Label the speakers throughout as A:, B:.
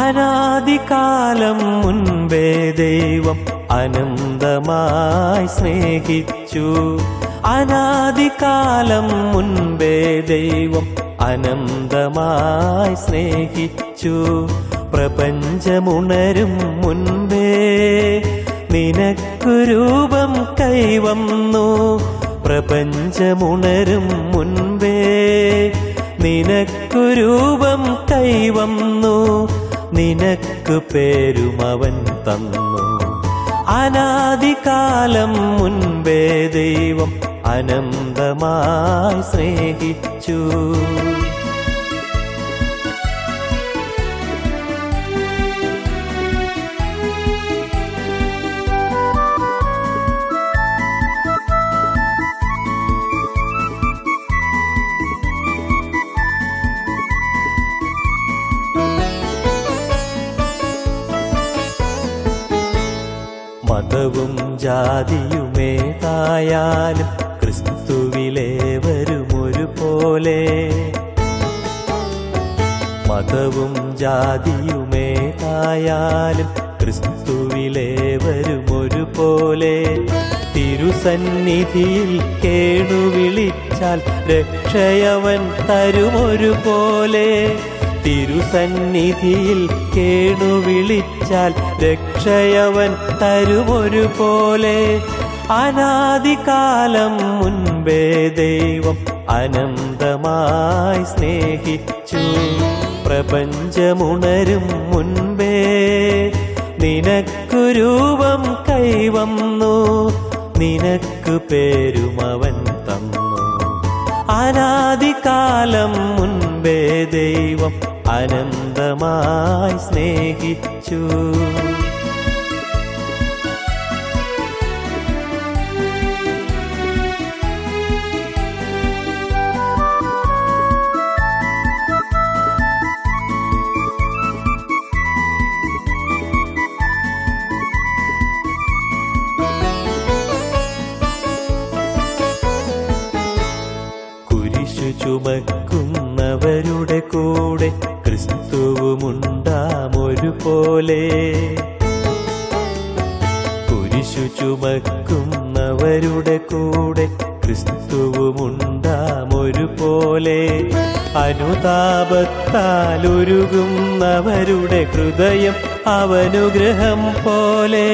A: അനാദികാലം മുൻപേ ദൈവം അനന്തമായി സ്നേഹിച്ചു. അനാദികാലം മുൻപേ ദൈവം അനന്തമായി സ്നേഹിച്ചു. പ്രപഞ്ചമുണരും മുൻപേ നിനക്കു രൂപം കൈവന്നു. പ്രപഞ്ചമുണരും മുൻപേ നിനക്കു രൂപം കൈവന്നു. നിനക്ക് പേരും അവൻ തന്നു. അനാദികാലം മുൻപേ ദൈവം അനന്തമായി സ്നേഹിച്ചു. മതവും ജാതിയുമേതായാലും ക്രിസ്തുവിലേവരും ഒരുപോലെ. മതവും ജാതിയുമേതായാലും ക്രിസ്തുവിലേവരും ഒരുപോലെ. തിരുസന്നിധിയിൽ കേണുവിളിച്ചാൽ രക്ഷയവൻ തരുമൊരുപോലെ. തിരുസന്നിധിയിൽ കേണുവിളിച്ചാൽ രക്ഷയവൻ തരുമൊരുപോലെ. അനാദികാലം മുൻപേ ദൈവം അനന്തമായി സ്നേഹിച്ചു. പ്രപഞ്ചമുണരും മുൻപേ നിനക്കു രൂപം കൈവന്നു. നിനക്ക് പേരും അവൻ തന്നു. അനാദികാലം മുൻപേ ദൈവം അനന്തമായി സ്നേഹിച്ചു. ചുമക്കുന്നവരുടെ കൂടെ ക്രിസ്തുവുമുണ്ടാമൊരുപോലെ. കുരിശു ചുമക്കുന്നവരുടെ കൂടെ ക്രിസ്തുവുമുണ്ടാമൊരുപോലെ. അനുതാപത്താൽ ഉരുകുന്നവരുടെ ഹൃദയം അവനുഗ്രഹം പോലെ.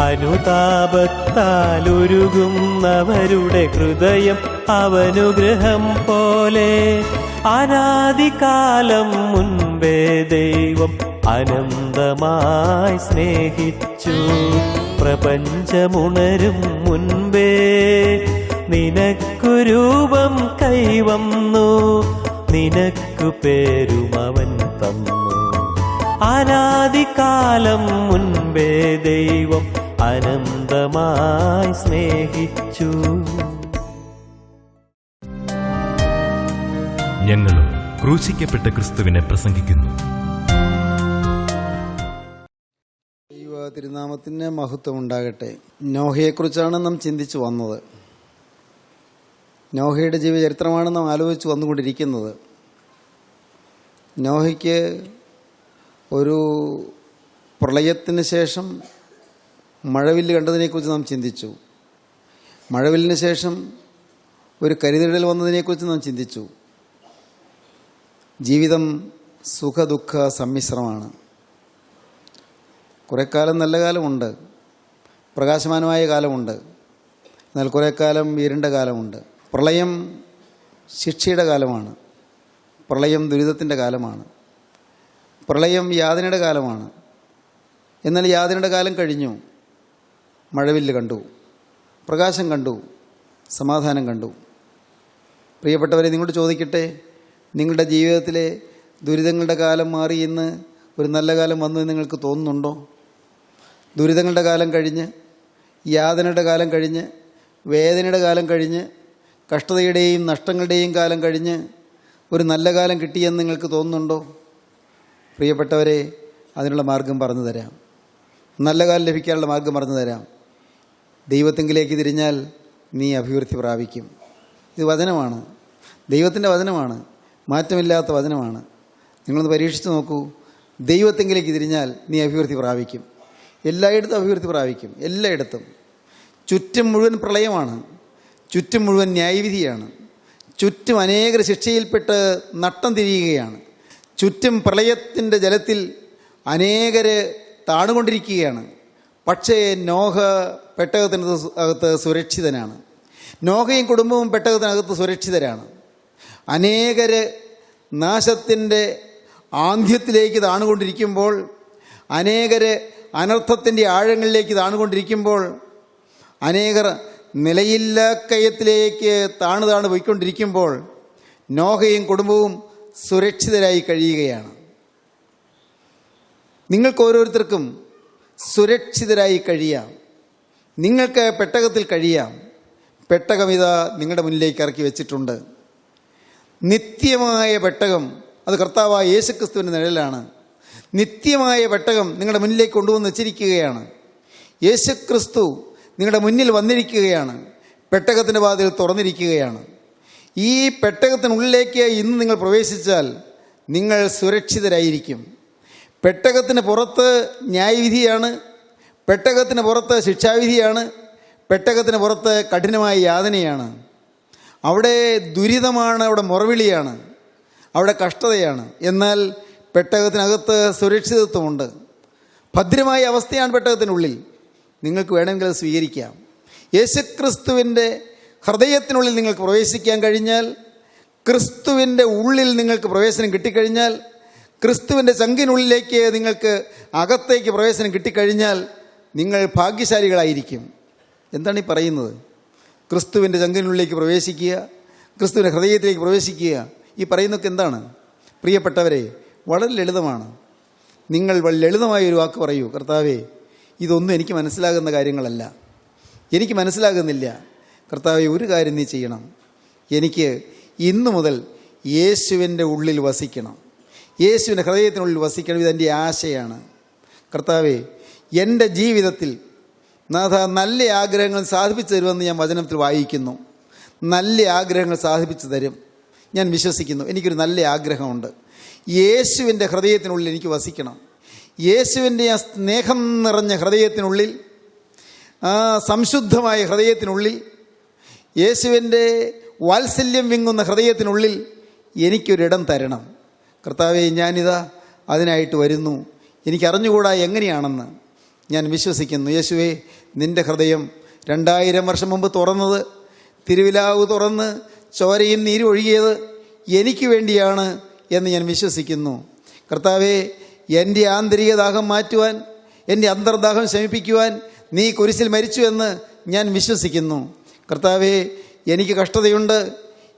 A: അനുതാപത്താൽ ഉരുകുന്നവരുടെ ഹൃദയം അവനുഗ്രഹം പോലെ. അനാദികാലം മുൻപേ ദൈവം അനന്തമായി സ്നേഹിച്ചു. പ്രപഞ്ചമുണരും മുൻപേ നിനക്കു രൂപം കൈവന്നു. നിനക്കു പേരും അവൻ തന്നു. അനാദികാലം മുൻപേ ദൈവം അനന്തമായി സ്നേഹിച്ചു.
B: ഞങ്ങളും ക്രൂശിക്കപ്പെട്ട ക്രിസ്തുവിനെ പ്രസംഗിക്കുന്നു.
C: ദൈവ തിരുനാമത്തിന് മഹത്വം ഉണ്ടാകട്ടെ. നോഹയെക്കുറിച്ചാണ് നാം ചിന്തിച്ചു വന്നത്. നോഹയുടെ ജീവചരിത്രമാണ് നാം ആലോചിച്ച് വന്നുകൊണ്ടിരിക്കുന്നത്. നോഹയ്ക്ക് ഒരു പ്രളയത്തിന് ശേഷം മഴവില്ല് കണ്ടതിനെക്കുറിച്ച് നാം ചിന്തിച്ചു. മഴവില്ലിന് ശേഷം ഒരു കരിനിഴൽ വന്നതിനെക്കുറിച്ച് നാം ചിന്തിച്ചു. ജീവിതം സുഖദുഃഖ സമ്മിശ്രമാണ്. കുറേ കാലം നല്ല കാലമുണ്ട്, പ്രകാശമാനമായ കാലമുണ്ട്. എന്നാൽ കുറേ കാലം ഇരുണ്ട കാലമുണ്ട്. പ്രളയം ശിക്ഷയുടെ കാലമാണ്. പ്രളയം ദുരിതത്തിൻ്റെ കാലമാണ്. പ്രളയം യാതനയുടെ കാലമാണ്. എന്നാൽ യാതനയുടെ കാലം കഴിഞ്ഞു. മഴവില്ല് കണ്ടു, പ്രകാശം കണ്ടു, സമാധാനം കണ്ടു. പ്രിയപ്പെട്ടവരെ, നിങ്ങളോട് ചോദിക്കട്ടെ, നിങ്ങളുടെ ജീവിതത്തിലെ ദുരിതങ്ങളുടെ കാലം മാറി ഇന്ന് ഒരു നല്ല കാലം വന്നു എന്ന് നിങ്ങൾക്ക് തോന്നുന്നുണ്ടോ? ദുരിതങ്ങളുടെ കാലം കഴിഞ്ഞ് യാതനയുടെ കാലം കഴിഞ്ഞ്, വേദനയുടെ കാലം കഴിഞ്ഞ്, കഷ്ടതയുടെയും നഷ്ടങ്ങളുടെയും കാലം കഴിഞ്ഞ് ഒരു നല്ല കാലം കിട്ടിയെന്ന് നിങ്ങൾക്ക് തോന്നുന്നുണ്ടോ? പ്രിയപ്പെട്ടവരെ, അതിനുള്ള മാർഗം പറഞ്ഞു തരാം. നല്ല കാലം ലഭിക്കാനുള്ള മാർഗം പറഞ്ഞു തരാം. ദൈവത്തെങ്കിലേക്ക് തിരിഞ്ഞാൽ നീ അഭിവൃദ്ധി പ്രാപിക്കും. ഇത് വചനമാണ്, ദൈവത്തിൻ്റെ വചനമാണ്, മാറ്റമില്ലാത്ത വചനമാണ്. നിങ്ങളൊന്ന് പരീക്ഷിച്ച് നോക്കൂ. ദൈവത്തെങ്കിലേക്ക് തിരിഞ്ഞാൽ നീ അഭിവൃദ്ധി പ്രാപിക്കും. എല്ലായിടത്തും അഭിവൃദ്ധി പ്രാപിക്കും, എല്ലായിടത്തും. ചുറ്റും മുഴുവൻ പ്രളയമാണ്, ചുറ്റും മുഴുവൻ ന്യായവിധിയാണ്, ചുറ്റും അനേകർ ശിക്ഷയിൽപ്പെട്ട് നട്ടം തിരിയുകയാണ്, ചുറ്റും പ്രളയത്തിൻ്റെ ജലത്തിൽ അനേകർ താണുകൊണ്ടിരിക്കുകയാണ്. പക്ഷേ നോഹ പെട്ടകത്തിന് അകത്ത് സുരക്ഷിതനാണ്. നോഹയും കുടുംബവും പെട്ടകത്തിനകത്ത് സുരക്ഷിതരാണ്. അനേകർ നാശത്തിൻ്റെ ആന്ത്യത്തിലേക്ക് താണുകൊണ്ടിരിക്കുമ്പോൾ, അനേകർ അനർത്ഥത്തിൻ്റെ ആഴങ്ങളിലേക്ക് താണുകൊണ്ടിരിക്കുമ്പോൾ, അനേകർ നിലയില്ലാക്കയത്തിലേക്ക് താണു പോയിക്കൊണ്ടിരിക്കുമ്പോൾ നോഹയും കുടുംബവും സുരക്ഷിതരായി കഴിയുകയാണ്. നിങ്ങൾക്ക് ഓരോരുത്തർക്കും സുരക്ഷിതരായി കഴിയാം. നിങ്ങൾക്ക് പെട്ടകത്തിൽ കഴിയാം. പെട്ടകം ഇതാ നിങ്ങളുടെ മുന്നിലേക്ക് ഇറക്കി വെച്ചിട്ടുണ്ട്. നിത്യമായ പെട്ടകം, അത് കർത്താവായ യേശുക്രിസ്തുവിൻ്റെ നിഴലാണ്. നിത്യമായ പെട്ടകം നിങ്ങളുടെ മുന്നിലേക്ക് കൊണ്ടുവന്ന് വെച്ചിരിക്കുകയാണ്. യേശുക്രിസ്തു നിങ്ങളുടെ മുന്നിൽ വന്നിരിക്കുകയാണ്. പെട്ടകത്തിൻ്റെ വാതിൽ തുറന്നിരിക്കുകയാണ്. ഈ പെട്ടകത്തിനുള്ളിലേക്ക് ഇന്ന് നിങ്ങൾ പ്രവേശിച്ചാൽ നിങ്ങൾ സുരക്ഷിതരായിരിക്കും. പെട്ടകത്തിന് പുറത്ത് ന്യായവിധിയാണ്, പെട്ടകത്തിന് പുറത്ത് ശിക്ഷാവിധിയാണ്, പെട്ടകത്തിന് പുറത്ത് കഠിനമായ യാതനയാണ്. അവിടെ ദുരിതമാണ്, അവിടെ മുറവിളിയാണ്, അവിടെ കഷ്ടതയാണ്. എന്നാൽ പെട്ടകത്തിനകത്ത് സുരക്ഷിതത്വമുണ്ട്. ഭദ്രമായ അവസ്ഥയാണ് പെട്ടകത്തിനുള്ളിൽ. നിങ്ങൾക്ക് വേണമെങ്കിൽ അത് സ്വീകരിക്കാം. യേശുക്രിസ്തുവിൻ്റെ ഹൃദയത്തിനുള്ളിൽ നിങ്ങൾക്ക് പ്രവേശിക്കാൻ കഴിഞ്ഞാൽ, ക്രിസ്തുവിൻ്റെ ഉള്ളിൽ നിങ്ങൾക്ക് പ്രവേശനം കിട്ടിക്കഴിഞ്ഞാൽ, ക്രിസ്തുവിൻ്റെ ചങ്കിനുള്ളിലേക്ക് നിങ്ങൾക്ക് അകത്തേക്ക് പ്രവേശനം കിട്ടിക്കഴിഞ്ഞാൽ നിങ്ങൾ ഭാഗ്യശാലികളായിരിക്കും. എന്താണ് ഈ പറയുന്നത്? ക്രിസ്തുവിൻ്റെ ചങ്കിനുള്ളിലേക്ക് പ്രവേശിക്കുക, ക്രിസ്തുവിൻ്റെ ഹൃദയത്തിലേക്ക് പ്രവേശിക്കുക. ഈ പറയുന്നതൊക്കെ എന്താണ്? പ്രിയപ്പെട്ടവരെ, വളരെ ലളിതമാണ്. നിങ്ങൾ ലളിതമായ ഒരു വാക്ക് പറയൂ, കർത്താവേ, ഇതൊന്നും എനിക്ക് മനസ്സിലാകുന്ന കാര്യങ്ങളല്ല, എനിക്ക് മനസ്സിലാകുന്നില്ല. കർത്താവേ, ഒരു കാര്യം നീ ചെയ്യണം. എനിക്ക് ഇന്നു മുതൽ യേശുവിൻ്റെ ഉള്ളിൽ വസിക്കണം, യേശുവിൻ്റെ ഹൃദയത്തിനുള്ളിൽ വസിക്കണം. ഇതെൻ്റെ ആശയാണ്. കർത്താവേ, എൻ്റെ ജീവിതത്തിൽ നാഥ നല്ല ആഗ്രഹങ്ങൾ സാധിപ്പിച്ചു തരുമെന്ന് ഞാൻ വചനത്തിൽ വായിക്കുന്നു. നല്ല ആഗ്രഹങ്ങൾ സാധിപ്പിച്ചു തരും, ഞാൻ വിശ്വസിക്കുന്നു. എനിക്കൊരു നല്ല ആഗ്രഹമുണ്ട്. യേശുവിൻ്റെ ഹൃദയത്തിനുള്ളിൽ എനിക്ക് വസിക്കണം. യേശുവിൻ്റെ ആ സ്നേഹം നിറഞ്ഞ ഹൃദയത്തിനുള്ളിൽ, ആ സംശുദ്ധമായ ഹൃദയത്തിനുള്ളിൽ, യേശുവിൻ്റെ വാത്സല്യം വിങ്ങുന്ന ഹൃദയത്തിനുള്ളിൽ എനിക്കൊരിടം തരണം. കർത്താവേ, ഞാനിതാ അതിനായിട്ട് വരുന്നു. എനിക്കറിഞ്ഞുകൂടാ എങ്ങനെയാണെന്ന് ഞാൻ വിശ്വസിക്കുന്നു. യേശുവേ, നിൻ്റെ ഹൃദയം 2000 വർഷം മുമ്പ് തുറന്നത്, തിരുവിലാവ് തുറന്ന് ചോരയും നീരും ഒഴുകിയത് എനിക്ക് വേണ്ടിയാണ് എന്ന് ഞാൻ വിശ്വസിക്കുന്നു. കർത്താവേ, എൻ്റെ ആന്തരിക ദാഹം മാറ്റുവാൻ, എൻ്റെ അന്തർദാഹം ശമിപ്പിക്കുവാൻ നീ കുരിശിൽ മരിച്ചു എന്ന് ഞാൻ വിശ്വസിക്കുന്നു. കർത്താവേ, എനിക്ക് കഷ്ടതയുണ്ട്,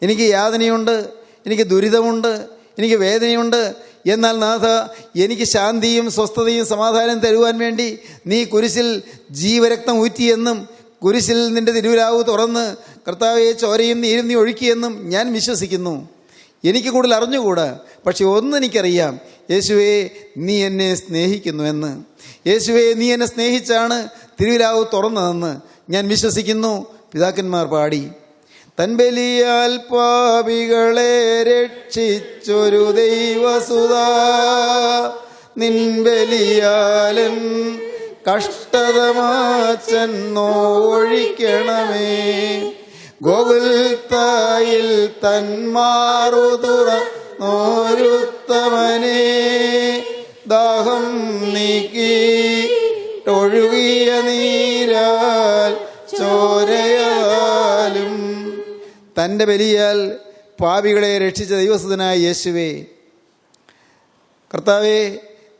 C: എനിക്ക് യാതനയുണ്ട്, എനിക്ക് ദുരിതമുണ്ട്, എനിക്ക് വേദനയുണ്ട്. എന്നാൽ നാഥ, എനിക്ക് ശാന്തിയും സ്വസ്ഥതയും സമാധാനം തരുവാൻ വേണ്ടി നീ കുരിശിൽ ജീവരക്തം ഊറ്റിയെന്നും, കുരിശിൽ നിൻ്റെ തിരുവിലാവ് തുറന്ന് കർത്താവെ ചോരയും നീരും നീ ഒഴുക്കിയെന്നും ഞാൻ വിശ്വസിക്കുന്നു. എനിക്ക് കൂടുതൽ അറിഞ്ഞുകൂടാ, പക്ഷെ ഒന്നെനിക്കറിയാം, യേശുവേ, നീ എന്നെ സ്നേഹിക്കുന്നു എന്ന്. യേശുവേ, നീ എന്നെ സ്നേഹിച്ചാണ് തിരുവിലാവ് തുറന്നതെന്ന് ഞാൻ വിശ്വസിക്കുന്നു. പിതാക്കന്മാർ പാടി, തൻബലിയാൽ പാപികളെ രക്ഷിച്ചൊരു ദൈവസുതാ, നിൻബലിയാലൻ കഷ്ടത മാച്ചെന്നൊഴിക്കണമേ. ഗോകുൽത്തായിൽ തന്മാറു തുറന്നോരുത്തമനെ, ദാഹം നീക്കി ഒഴുകിയ നീരാൽ ചോരയാലും തൻ്റെ ബലിയാൽ പാപികളെ രക്ഷിച്ച ദൈവസുതനായ യേശുവേ, കർത്താവേ,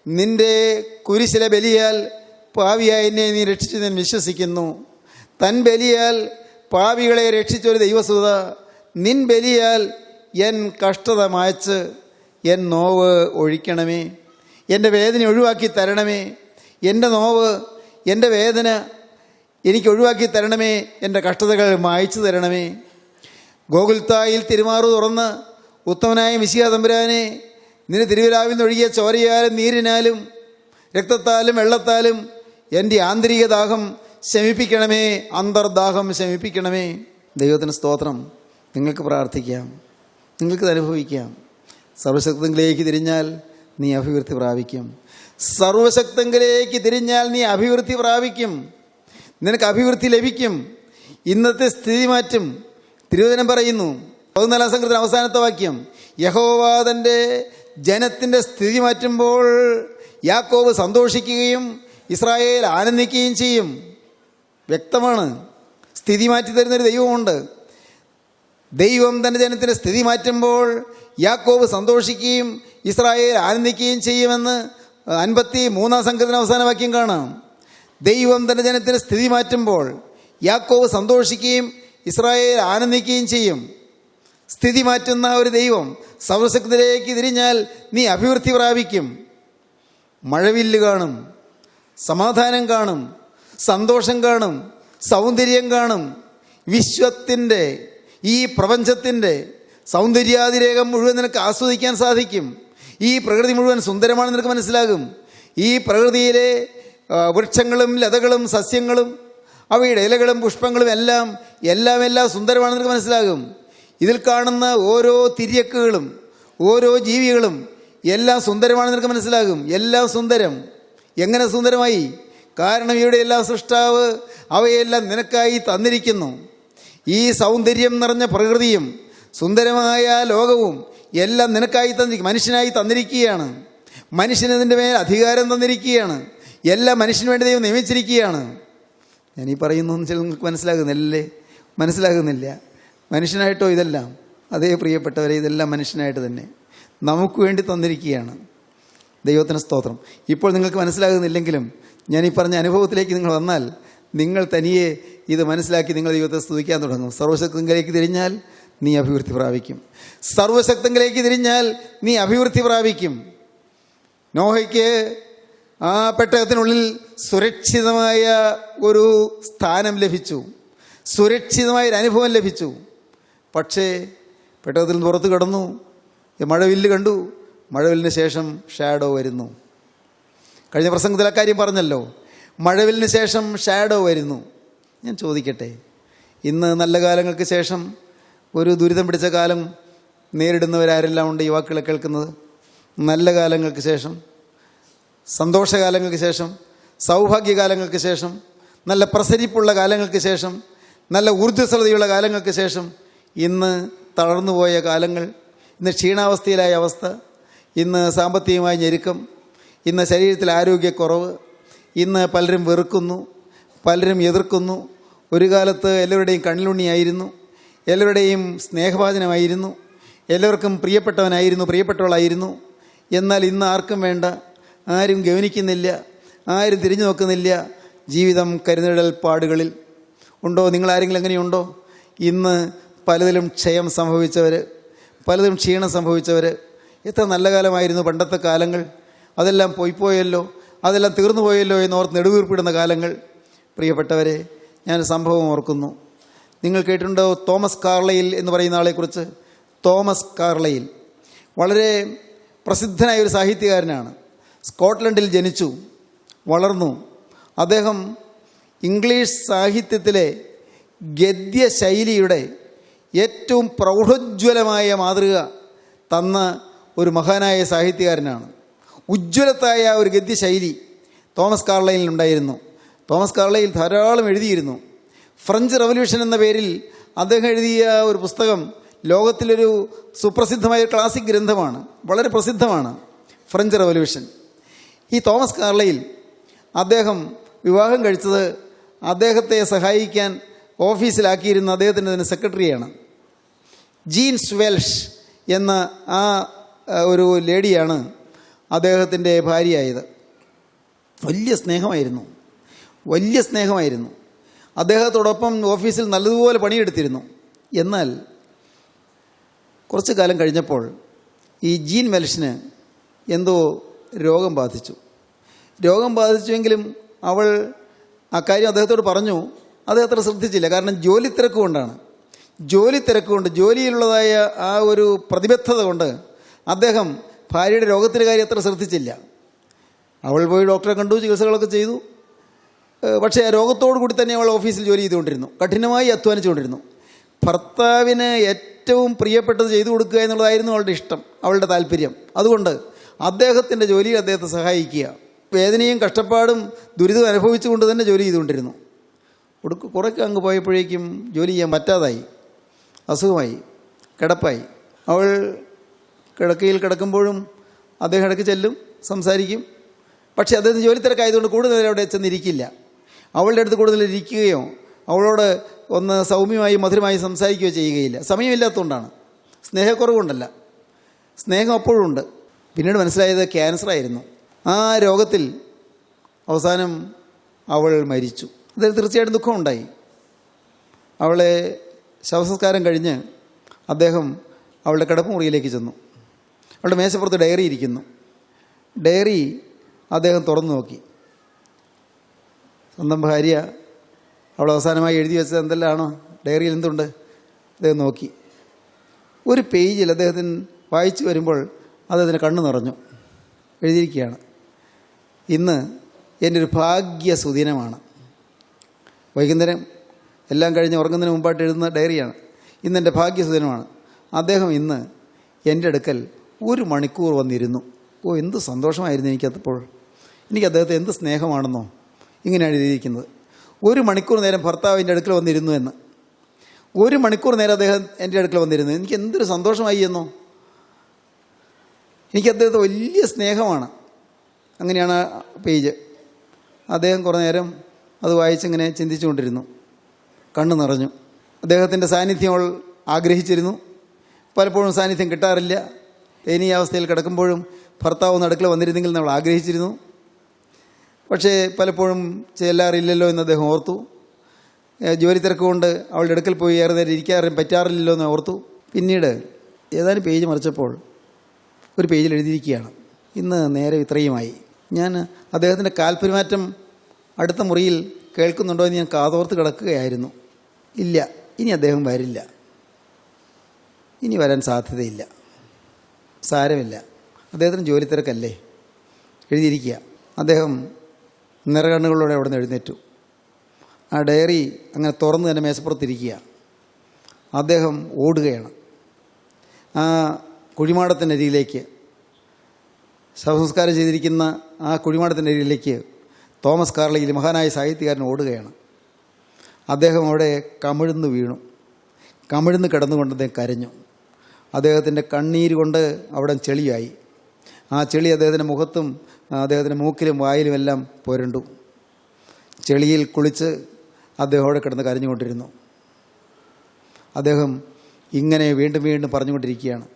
C: നിൻ്റെ കുരിശിലെ ബലിയാൽ പാപിയായ എന്നെ നീ രക്ഷിച്ചു ഞാൻ വിശ്വസിക്കുന്നു. തൻ ബലിയാൽ പാപികളെ രക്ഷിച്ചൊരു ദൈവസുത, നിൻ ബലിയാൽ എൻ കഷ്ടത മായ്ച്ച് എൻ നോവ് ഒഴിക്കണമേ. എൻ്റെ വേദന ഒഴിവാക്കി തരണമേ. എൻ്റെ നോവ്, എൻ്റെ വേദന എനിക്ക് ഒഴിവാക്കി തരണമേ, എൻ്റെ കഷ്ടതകൾ മായ്ച്ചു തരണമേ. ഗോകുൽത്തായിൽ തിരുമാറു തുറന്ന് ഉത്തമനായ മിശിഹാ തമ്പുരാനെ, നിന്റെ തിരുവിലാവിൽ നിന്നൊഴുകിയ ചോരയാലും നീരിനാലും രക്തത്താലും വെള്ളത്താലും എൻ്റെ ആന്തരിക ദാഹം ശമിപ്പിക്കണമേ, അന്തർദാഹം ശമിപ്പിക്കണമേ. ദൈവത്തിന് സ്തോത്രം. നിങ്ങൾക്ക് പ്രാർത്ഥിക്കാം, നിങ്ങൾക്കത് അനുഭവിക്കാം. സർവശക്തങ്ങളിലേക്ക് തിരിഞ്ഞാൽ നീ അഭിവൃദ്ധി പ്രാപിക്കും. സർവശക്തങ്ങളിലേക്ക് തിരിഞ്ഞാൽ നീ അഭിവൃദ്ധി പ്രാപിക്കും. നിനക്ക് അഭിവൃദ്ധി ലഭിക്കും. ഇന്നത്തെ സ്ഥിതി മാറ്റും. തിരുവചനം പറയുന്നു 14 സങ്കീർത്തനം അവസാനത്തെ വാക്യം, യഹോവ തൻ്റെ ജനത്തിൻ്റെ സ്ഥിതി മാറ്റുമ്പോൾ യാക്കോബ് സന്തോഷിക്കുകയും ഇസ്രായേൽ ആനന്ദിക്കുകയും ചെയ്യും. വ്യക്തമാണ്. സ്ഥിതി മാറ്റി തരുന്നൊരു ദൈവമുണ്ട്. ദൈവം തൻ്റെ ജനത്തിൻ്റെ സ്ഥിതി മാറ്റുമ്പോൾ യാക്കോബ് സന്തോഷിക്കുകയും ഇസ്രായേൽ ആനന്ദിക്കുകയും ചെയ്യുമെന്ന് 53 സങ്കീർത്തനം അവസാന വാക്യം കാണാം. ദൈവം തൻ്റെ ജനത്തിൻ്റെ സ്ഥിതി മാറ്റുമ്പോൾ യാക്കോബ് സന്തോഷിക്കുകയും ഇസ്രായേൽ ആനന്ദിക്കുകയും ചെയ്യും. സ്ഥിതി മാറ്റുന്ന ഒരു ദൈവം. സർവശക്തത്തിലേക്ക് തിരിഞ്ഞാൽ നീ അഭിവൃദ്ധി പ്രാപിക്കും. മഴവില്ല് കാണും, സമാധാനം കാണും, സന്തോഷം കാണും, സൗന്ദര്യം കാണും. വിശ്വത്തിൻ്റെ, ഈ പ്രപഞ്ചത്തിൻ്റെ സൗന്ദര്യാതിരേകം മുഴുവൻ നിനക്ക് ആസ്വദിക്കാൻ സാധിക്കും. ഈ പ്രകൃതി മുഴുവൻ സുന്ദരമാണെന്ന് നിനക്ക് മനസ്സിലാകും. ഈ പ്രകൃതിയിലെ വൃക്ഷങ്ങളും ലതകളും സസ്യങ്ങളും അവയുടെ ഇലകളും പുഷ്പങ്ങളും എല്ലാം സുന്ദരമാണെന്ന് നിനക്ക് മനസ്സിലാകും. ഇതിൽ കാണുന്ന ഓരോ തിര്യക്കുകളും ഓരോ ജീവികളും എല്ലാം സുന്ദരമാണെന്ന് നിനക്ക് മനസ്സിലാകും. എല്ലാം സുന്ദരം. എങ്ങനെ സുന്ദരമായി? കാരണം ഇവിടെ എല്ലാം സൃഷ്ടാവ് അവയെല്ലാം നിനക്കായി തന്നിരിക്കുന്നു. ഈ സൗന്ദര്യം നിറഞ്ഞ പ്രകൃതിയും സുന്ദരമായ ലോകവും എല്ലാം നിനക്കായി മനുഷ്യനായി തന്നിരിക്കുകയാണ്. മനുഷ്യനതിൻ്റെ മേൽ അധികാരം തന്നിരിക്കുകയാണ്. എല്ലാം മനുഷ്യന് വേണ്ടി ദൈവം നിയമിച്ചിരിക്കുകയാണ്. ഞാനീ പറയുന്നു നിങ്ങൾക്ക് മനസ്സിലാകുന്നില്ല. മനുഷ്യനായിട്ടോ ഇതെല്ലാം? അതേ പ്രിയപ്പെട്ടവരെ, ഇതെല്ലാം മനുഷ്യനായിട്ട് തന്നെ നമുക്ക് വേണ്ടി തന്നിരിക്കുകയാണ്. ദൈവത്തിന് സ്തോത്രം. ഇപ്പോൾ നിങ്ങൾക്ക് മനസ്സിലാകുന്നില്ലെങ്കിലും ഞാൻ ഈ പറഞ്ഞ അനുഭവത്തിലേക്ക് നിങ്ങൾ വന്നാൽ നിങ്ങൾ തനിയെ ഇത് മനസ്സിലാക്കി നിങ്ങൾ ദൈവത്തെ സ്തുതിക്കാൻ തുടങ്ങും. സർവശക്തങ്ങളിലേക്ക് തിരിഞ്ഞാൽ നീ അഭിവൃദ്ധി പ്രാപിക്കും. സർവശക്തങ്ങളിലേക്ക് തിരിഞ്ഞാൽ നീ അഭിവൃദ്ധി പ്രാപിക്കും. നോഹയ്ക്ക് ആ പെട്ടകത്തിനുള്ളിൽ സുരക്ഷിതമായ ഒരു സ്ഥാനം ലഭിച്ചു, സുരക്ഷിതമായൊരു അനുഭവം ലഭിച്ചു. പക്ഷേ പെട്ടകത്തിൽ നിന്ന് പുറത്ത് കടന്നു, മഴവില്ല് കണ്ടു. മഴവില്ലിന് ശേഷം ഷാഡോ വരുന്നു. കഴിഞ്ഞ പ്രസംഗത്തിൽ അക്കാര്യം പറഞ്ഞല്ലോ. മഴവില്ലിന് ശേഷം ഷാഡോ വരുന്നു. ഞാൻ ചോദിക്കട്ടെ, ഇന്ന് നല്ല കാലങ്ങൾക്ക് ശേഷം ഒരു ദുരിതം പിടിച്ച കാലം നേരിടുന്നവരാരെല്ലാം ഉണ്ട്? യുവാക്കളെ കേൾക്കുന്നത്. നല്ല കാലങ്ങൾക്ക് ശേഷം, സന്തോഷകാലങ്ങൾക്ക് ശേഷം, സൗഭാഗ്യകാലങ്ങൾക്ക് ശേഷം, നല്ല പ്രസരിപ്പുള്ള കാലങ്ങൾക്ക് ശേഷം, നല്ല ഊർജ്ജസ്വലതയുള്ള കാലങ്ങൾക്ക് ശേഷം ഇന്ന് തളർന്നുപോയ കാലങ്ങൾ, ഇന്ന് ക്ഷീണാവസ്ഥയിലായ അവസ്ഥ, ഇന്ന് സാമ്പത്തികമായ ഞെരുക്കം, ഇന്ന് ശരീരത്തിൽ ആരോഗ്യക്കുറവ്, ഇന്ന് പലരും വെറുക്കുന്നു, പലരും എതിർക്കുന്നു. ഒരു കാലത്ത് എല്ലാവരുടെയും കണ്ണിലുണ്ണിയായിരുന്നു, എല്ലാവരുടെയും സ്നേഹഭാജനമായിരുന്നു, എല്ലാവർക്കും പ്രിയപ്പെട്ടവളായിരുന്നു. എന്നാൽ ഇന്ന് ആർക്കും വേണ്ട, ആരും ഗവനിക്കുന്നില്ല, ആരും തിരിഞ്ഞു നോക്കുന്നില്ല. ജീവിതം കരുനിഴൽ പാടുകളിൽ ഉണ്ടോ? നിങ്ങളാരെങ്കിലും എങ്ങനെയുണ്ടോ? ഇന്ന് പലതിലും ക്ഷയം സംഭവിച്ചവർ, പലതും ക്ഷീണം സംഭവിച്ചവർ. എത്ര നല്ല കാലമായിരുന്നു പണ്ടത്തെ കാലങ്ങൾ, അതെല്ലാം പോയല്ലോ, അതെല്ലാം തീർന്നു പോയല്ലോ എന്നോർത്ത് നെടുവീർപ്പിടുന്ന കാലങ്ങൾ. പ്രിയപ്പെട്ടവരെ, ഞാൻ സംഭവം ഓർക്കുന്നു. നിങ്ങൾ കേട്ടിട്ടുണ്ടോ തോമസ് കാർലൈൽ എന്ന് പറയുന്ന ആളെക്കുറിച്ച്? തോമസ് കാർലൈൽ വളരെ പ്രസിദ്ധനായ ഒരു സാഹിത്യകാരനാണ്. സ്കോട്ട്ലൻഡിൽ ജനിച്ചു, വളർന്നു. അദ്ദേഹം ഇംഗ്ലീഷ് സാഹിത്യത്തിലെ ഗദ്യശൈലിയുടെ ഏറ്റവും പ്രൗഢോജ്വലമായ മാതൃക തന്ന ഒരു മഹാനായ സാഹിത്യകാരനാണ്. ഉജ്ജ്വലത്തായ ഒരു ഗദ്യശൈലി തോമസ് കാർലൈലിനുണ്ടായിരുന്നു. തോമസ് കാർലൈൽ ധാരാളം എഴുതിയിരുന്നു. ഫ്രഞ്ച് റവല്യൂഷൻ എന്ന പേരിൽ അദ്ദേഹം എഴുതിയ ഒരു പുസ്തകം ലോകത്തിലൊരു സുപ്രസിദ്ധമായ ക്ലാസിക് ഗ്രന്ഥമാണ്, വളരെ പ്രസിദ്ധമാണ്, ഫ്രഞ്ച് റവല്യൂഷൻ. ഈ തോമസ് കാർലൈൽ അദ്ദേഹം വിവാഹം കഴിച്ചത് അദ്ദേഹത്തെ സഹായിക്കാൻ ഓഫീസിലാക്കിയിരുന്ന അദ്ദേഹത്തിൻ്റെ സെക്രട്ടറിയാണ്. ജീൻസ് വെൽഷ് എന്ന ആ ഒരു ലേഡിയാണ് അദ്ദേഹത്തിൻ്റെ ഭാര്യയായത്. വലിയ സ്നേഹമായിരുന്നു. അദ്ദേഹത്തോടൊപ്പം ഓഫീസിൽ നല്ലതുപോലെ പണിയെടുത്തിരുന്നു. എന്നാൽ കുറച്ചു കാലം കഴിഞ്ഞപ്പോൾ ഈ ജീൻ വെൽഷിന് എന്തോ രോഗം ബാധിച്ചുവെങ്കിലും അവൾ ആ കാര്യം അദ്ദേഹത്തോട് പറഞ്ഞു. അദ്ദേഹം അത്ര ശ്രദ്ധിച്ചില്ല. കാരണം ജോലി തിരക്ക് കൊണ്ടാണ്. ജോലിയിലുള്ളതായ ആ ഒരു പ്രതിബദ്ധത കൊണ്ട് അദ്ദേഹം ഭാര്യയുടെ രോഗത്തിൻ്റെ കാര്യം അത്ര ശ്രദ്ധിച്ചില്ല. അവൾ പോയി ഡോക്ടറെ കണ്ടു, ചികിത്സകളൊക്കെ ചെയ്തു. പക്ഷേ ആ രോഗത്തോടു കൂടി തന്നെ അവൾ ഓഫീസിൽ ജോലി ചെയ്തുകൊണ്ടിരുന്നു, കഠിനമായി അധ്വാനിച്ചുകൊണ്ടിരുന്നു. ഭർത്താവിന് ഏറ്റവും പ്രിയപ്പെട്ടത് ചെയ്തു കൊടുക്കുക എന്നുള്ളതായിരുന്നു അവളുടെ ഇഷ്ടം, അവളുടെ താല്പര്യം. അതുകൊണ്ട് അദ്ദേഹത്തിൻ്റെ ജോലിയിൽ അദ്ദേഹത്തെ സഹായിക്കുക, വേദനയും കഷ്ടപ്പാടും ദുരിതവും അനുഭവിച്ചുകൊണ്ട് തന്നെ ജോലി ചെയ്തുകൊണ്ടിരുന്നു. കുറേയൊക്കെ അങ്ങ് പോയപ്പോഴേക്കും ജോലി ചെയ്യാൻ പറ്റാതായി, അസുഖമായി, കിടപ്പായി. അവൾ കിടക്കയിൽ കിടക്കുമ്പോഴും അദ്ദേഹം ഇടയ്ക്ക് ചെല്ലും, സംസാരിക്കും. പക്ഷേ അദ്ദേഹത്തിന് ജോലി തിരക്കായതുകൊണ്ട് കൂടുതൽ നേരം അവിടെ ചെന്നിരിക്കില്ല. അവളുടെ അടുത്ത് കൂടുതൽ ഇരിക്കുകയോ അവളോട് ഒന്ന് സൗമ്യമായി മധുരമായി സംസാരിക്കുകയോ ചെയ്യുകയില്ല. സമയമില്ലാത്തതുകൊണ്ടാണ്, സ്നേഹക്കുറവുകൊണ്ടല്ല. സ്നേഹം അപ്പോഴും ഉണ്ട്. പിന്നീട് മനസ്സിലായത് ക്യാൻസറായിരുന്നു. ആ രോഗത്തിൽ അവസാനം അവൾ മരിച്ചു. അതിൽ തീർച്ചയായിട്ടും ദുഃഖമുണ്ടായി. അവളെ ശവസംസ്കാരം കഴിഞ്ഞ് അദ്ദേഹം അവളുടെ കിടപ്പുമുറിയിലേക്ക് ചെന്നു. അവളുടെ മേശപ്പുറത്ത് ഡയറി ഇരിക്കുന്നു. ഡയറി അദ്ദേഹം തുറന്നു നോക്കി. സ്വന്തം ഭാര്യ അവൾ അവസാനമായി എഴുതി വെച്ചത് എന്തെല്ലാമാണോ, ഡയറിയിൽ എന്തുണ്ട്, അദ്ദേഹം നോക്കി. ഒരു പേജിൽ അദ്ദേഹത്തിന് വായിച്ചു വരുമ്പോൾ അദ്ദേഹത്തിന് കണ്ണ് നിറഞ്ഞു. എഴുതിയിരിക്കുകയാണ്: ഇന്ന് എൻ്റെ ഒരു ഭാഗ്യ സുദിനമാണ്. വൈകുന്നേരം എല്ലാം കഴിഞ്ഞ് ഉറങ്ങുന്നതിന് മുമ്പായിട്ട് എഴുതുന്ന ഡയറിയാണ്. ഇന്നെൻ്റെ ഭാഗ്യ സുദിനമാണ്. അദ്ദേഹം ഇന്ന് എൻ്റെ അടുക്കൽ 1 മണിക്കൂർ വന്നിരുന്നു. എന്ത് സന്തോഷമായിരുന്നു എനിക്കപ്പോൾ. എനിക്ക് അദ്ദേഹത്തെ എന്ത് സ്നേഹമാണെന്നോ. ഇങ്ങനെയാണ് എഴുതിയിരിക്കുന്നത്: 1 മണിക്കൂർ നേരം ഭർത്താവ് എൻ്റെ അടുക്കൽ വന്നിരുന്നു എന്ന്. 1 മണിക്കൂർ നേരം അദ്ദേഹം എൻ്റെ അടുക്കൽ വന്നിരുന്നു. എനിക്ക് എന്തൊരു സന്തോഷമായി എന്നോ. എനിക്ക് അദ്ദേഹത്തെ വലിയ സ്നേഹമാണ്. അങ്ങനെയാണ് ആ പേജ്. അദ്ദേഹം കുറേ നേരം അത് വായിച്ചിങ്ങനെ ചിന്തിച്ചുകൊണ്ടിരുന്നു. കണ്ണ് നിറഞ്ഞു. അദ്ദേഹത്തിൻ്റെ സാന്നിധ്യം അവൾ ആഗ്രഹിച്ചിരുന്നു. പലപ്പോഴും സാന്നിധ്യം കിട്ടാറില്ല. ഇനി ഈ അവസ്ഥയിൽ കിടക്കുമ്പോഴും ഭർത്താവ് ഒന്ന് അടുക്കള വന്നിരുന്നെങ്കിൽ നമ്മൾ ആഗ്രഹിച്ചിരുന്നു. പക്ഷേ പലപ്പോഴും ചെല്ലാറില്ലല്ലോ എന്ന് അദ്ദേഹം ഓർത്തു. ജോലി തിരക്കുകൊണ്ട് അവളുടെ അടുക്കൽ പോയി ഏറെ നേരം ഇരിക്കാറും പറ്റാറില്ലല്ലോ എന്ന് ഓർത്തു. പിന്നീട് ഏതാനും പേജ് മറിച്ചപ്പോൾ ഒരു പേജിൽ എഴുതിയിരിക്കുകയാണ്: ഇന്ന് നേരെ ഇത്രയുമായി. ഞാൻ അദ്ദേഹത്തിൻ്റെ കാൽപെരുമാറ്റം അടുത്ത മുറിയിൽ കേൾക്കുന്നുണ്ടോ എന്ന് ഞാൻ കാതോർത്ത് കിടക്കുകയായിരുന്നു. ഇല്ല, ഇനി അദ്ദേഹം വരില്ല, ഇനി വരാൻ സാധ്യതയില്ല. സാരമില്ല, അദ്ദേഹത്തിന് ജോലി തിരക്കല്ലേ. എഴുതിയിരിക്കുക. അദ്ദേഹം നിറകണ്ണുകളോടെ അവിടെ നിന്ന് എഴുന്നേറ്റു. ആ ഡയറി അങ്ങനെ തുറന്ന് തന്നെ മേശപ്പുറത്തിരിക്കുക. അദ്ദേഹം ഓടുകയാണ് ആ കുഴിമാടത്തിൻ്റെ അരിയിലേക്ക്. ശവസംസ്കാരം ചെയ്തിരിക്കുന്ന ആ കുഴിമാടത്തിൻ്റെ അരിയിലേക്ക് തോമസ് കാർലൈയിൽ, മഹാനായ സാഹിത്യകാരൻ, ഓടുകയാണ്. അദ്ദേഹം അവിടെ കമിഴ്ന്നു വീണു. കമിഴ്ന്ന് കിടന്നുകൊണ്ട് അദ്ദേഹം കരഞ്ഞു. അദ്ദേഹത്തിൻ്റെ കണ്ണീര് കൊണ്ട് അവിടെ ചെളിയായി. ആ ചെളി അദ്ദേഹത്തിൻ്റെ മുഖത്തും അദ്ദേഹത്തിൻ്റെ മൂക്കിലും വായിലുമെല്ലാം പുരണ്ടു. ചെളിയിൽ കുളിച്ച് അദ്ദേഹം അവിടെ കിടന്ന് കരഞ്ഞുകൊണ്ടിരുന്നു. അദ്ദേഹം ഇങ്ങനെ വീണ്ടും വീണ്ടും പറഞ്ഞുകൊണ്ടിരിക്കുകയാണ്: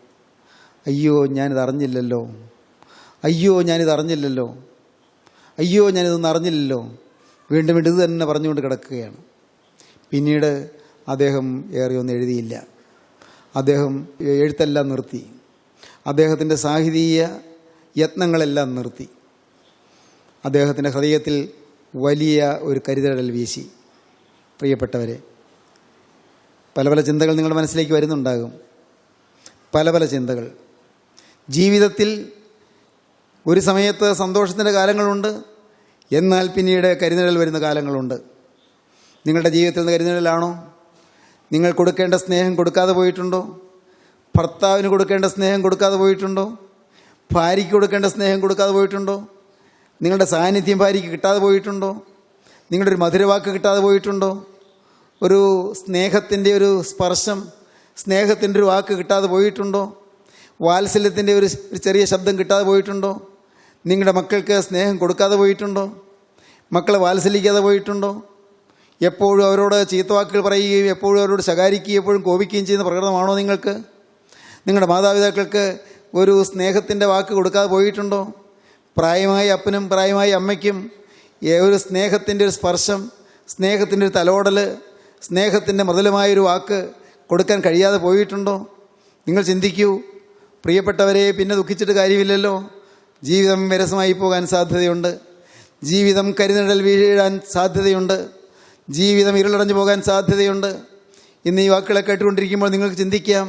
C: അയ്യോ, ഞാനിത് അറിഞ്ഞില്ലല്ലോ, അയ്യോ, ഞാനിത് അറിഞ്ഞില്ലല്ലോ, അയ്യോ, ഞാനിതൊന്നും അറിഞ്ഞില്ലല്ലോ. വീണ്ടും വീണ്ടും ഇത് തന്നെ പറഞ്ഞുകൊണ്ട് കിടക്കുകയാണ്. പിന്നീട് അദ്ദേഹം ഏറെയൊന്നും എഴുതിയില്ല. അദ്ദേഹം എഴുത്തെല്ലാം നിർത്തി. അദ്ദേഹത്തിൻ്റെ സാഹിതീയ യത്നങ്ങളെല്ലാം നിർത്തി. അദ്ദേഹത്തിൻ്റെ ഹൃദയത്തിൽ വലിയ ഒരു കരുതൽ വീശി. പ്രിയപ്പെട്ടവരെ, പല പല ചിന്തകൾ നിങ്ങളുടെ മനസ്സിലേക്ക് വരുന്നുണ്ടാകും. പല പല ചിന്തകൾ. ജീവിതത്തിൽ ഒരു സമയത്ത് സന്തോഷത്തിൻ്റെ കാലങ്ങളുണ്ട്, എന്നാൽ പിന്നീട് കരിനിഴൽ വരുന്ന കാലങ്ങളുണ്ട്. നിങ്ങളുടെ ജീവിതത്തിൽ നിന്ന് കരിനിഴലാണോ? നിങ്ങൾ കൊടുക്കേണ്ട സ്നേഹം കൊടുക്കാതെ പോയിട്ടുണ്ടോ? ഭർത്താവിന് കൊടുക്കേണ്ട സ്നേഹം കൊടുക്കാതെ പോയിട്ടുണ്ടോ? ഭാര്യയ്ക്ക് കൊടുക്കേണ്ട സ്നേഹം കൊടുക്കാതെ പോയിട്ടുണ്ടോ? നിങ്ങളുടെ സാന്നിധ്യം ഭാര്യയ്ക്ക് കിട്ടാതെ പോയിട്ടുണ്ടോ? നിങ്ങളുടെ ഒരു മധുരവാക്ക് കിട്ടാതെ പോയിട്ടുണ്ടോ? ഒരു സ്നേഹത്തിൻ്റെ ഒരു സ്പർശം, സ്നേഹത്തിൻ്റെ ഒരു വാക്ക് കിട്ടാതെ പോയിട്ടുണ്ടോ? വാത്സല്യത്തിൻ്റെ ഒരു ചെറിയ ശബ്ദം കിട്ടാതെ പോയിട്ടുണ്ടോ? നിങ്ങളുടെ മക്കൾക്ക് സ്നേഹം കൊടുക്കാതെ പോയിട്ടുണ്ടോ? മക്കളെ വാത്സല്യിക്കാതെ പോയിട്ടുണ്ടോ? എപ്പോഴും അവരോട് ചീത്തവാക്കുകൾ പറയുകയും എപ്പോഴും അവരോട് ശകാരിക്കുകയും എപ്പോഴും കോപിക്കുകയും ചെയ്യുന്ന പ്രകൃതമാണോ നിങ്ങൾക്ക്? നിങ്ങളുടെ മാതാപിതാക്കൾക്ക് ഒരു സ്നേഹത്തിൻ്റെ വാക്ക് കൊടുക്കാതെ പോയിട്ടുണ്ടോ? പ്രായമായ അപ്പനും പ്രായമായ അമ്മയ്ക്കും ഒരു സ്നേഹത്തിൻ്റെ ഒരു സ്പർശം, സ്നേഹത്തിൻ്റെ ഒരു തലോടൽ, സ്നേഹത്തിൻ്റെ മൃദുലമായൊരു വാക്ക് കൊടുക്കാൻ കഴിയാതെ പോയിട്ടുണ്ടോ? നിങ്ങൾ ചിന്തിക്കൂ പ്രിയപ്പെട്ടവരെ. പിന്നെ ദുഃഖിച്ചിട്ട് കാര്യമില്ലല്ലോ. ജീവിതം വിരസമായി പോകാൻ സാധ്യതയുണ്ട്. ജീവിതം കരിനിഴൽ വീഴാൻ സാധ്യതയുണ്ട്. ജീവിതം ഇരുളടഞ്ഞു പോകാൻ സാധ്യതയുണ്ട്. ഇന്ന് ഈ വാക്കുകളെ കേട്ടുകൊണ്ടിരിക്കുമ്പോൾ നിങ്ങൾക്ക് ചിന്തിക്കാം,